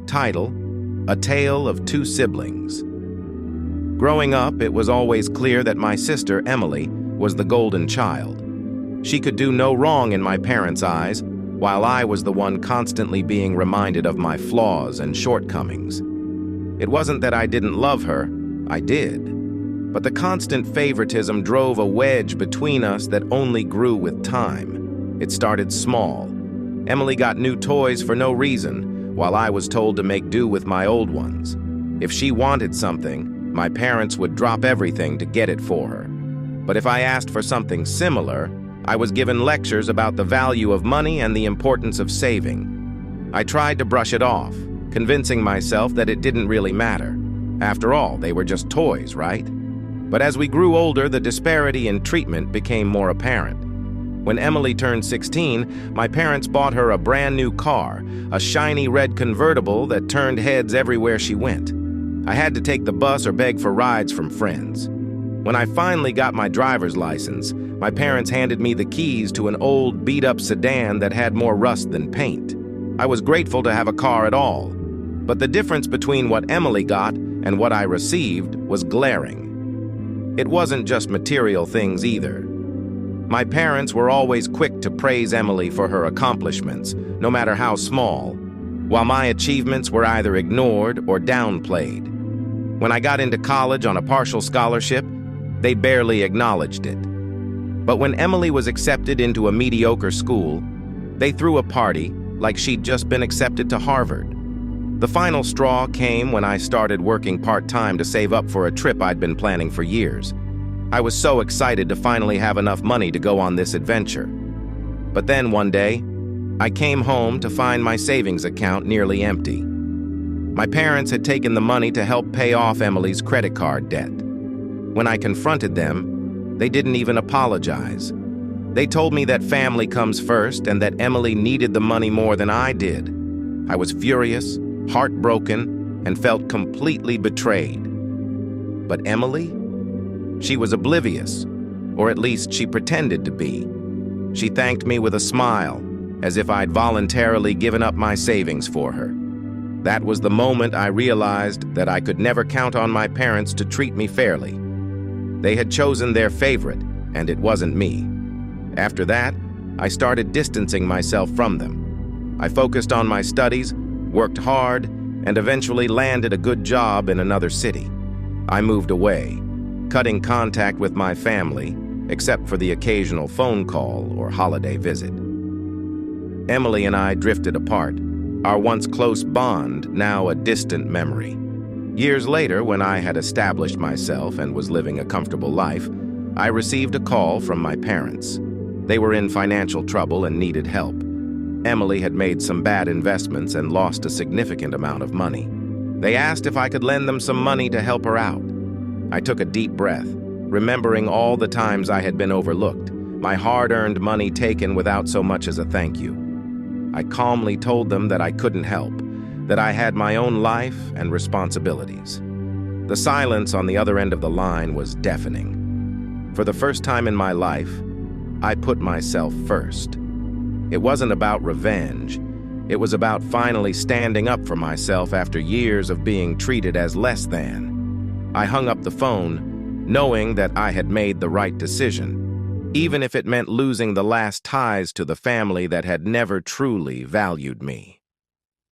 Title: A Tale of Two Siblings. Growing up, it was always clear that my sister, Emily, was the golden child. She could do no wrong in my parents' eyes, while I was the one constantly being reminded of my flaws and shortcomings. It wasn't that I didn't love her, I did. But the constant favoritism drove a wedge between us that only grew with time. It started small. Emily got new toys for no reason, while I was told to make do with my old ones. If she wanted something, my parents would drop everything to get it for her. But if I asked for something similar, I was given lectures about the value of money and the importance of saving. I tried to brush it off, convincing myself that it didn't really matter. After all, they were just toys, right? But as we grew older, the disparity in treatment became more apparent. When Emily turned 16, my parents bought her a brand new car, a shiny red convertible that turned heads everywhere she went. I had to take the bus or beg for rides from friends. When I finally got my driver's license, my parents handed me the keys to an old, beat-up sedan that had more rust than paint. I was grateful to have a car at all, but the difference between what Emily got and what I received was glaring. It wasn't just material things either. My parents were always quick to praise Emily for her accomplishments, no matter how small, while my achievements were either ignored or downplayed. When I got into college on a partial scholarship, they barely acknowledged it. But when Emily was accepted into a mediocre school, they threw a party like she'd just been accepted to Harvard. The final straw came when I started working part-time to save up for a trip I'd been planning for years. I was so excited to finally have enough money to go on this adventure. But then one day, I came home to find my savings account nearly empty. My parents had taken the money to help pay off Emily's credit card debt. When I confronted them, they didn't even apologize. They told me that family comes first and that Emily needed the money more than I did. I was furious, heartbroken, and felt completely betrayed. But Emily? She was oblivious, or at least she pretended to be. She thanked me with a smile, as if I'd voluntarily given up my savings for her. That was the moment I realized that I could never count on my parents to treat me fairly. They had chosen their favorite, and it wasn't me. After that, I started distancing myself from them. I focused on my studies, worked hard, and eventually landed a good job in another city. I moved away, cutting contact with my family, except for the occasional phone call or holiday visit. Emily and I drifted apart, our once close bond now a distant memory. Years later, when I had established myself and was living a comfortable life, I received a call from my parents. They were in financial trouble and needed help. Emily had made some bad investments and lost a significant amount of money. They asked if I could lend them some money to help her out. I took a deep breath, remembering all the times I had been overlooked, my hard-earned money taken without so much as a thank you. I calmly told them that I couldn't help, that I had my own life and responsibilities. The silence on the other end of the line was deafening. For the first time in my life, I put myself first. It wasn't about revenge. It was about finally standing up for myself after years of being treated as less than. I hung up the phone, knowing that I had made the right decision, even if it meant losing the last ties to the family that had never truly valued me.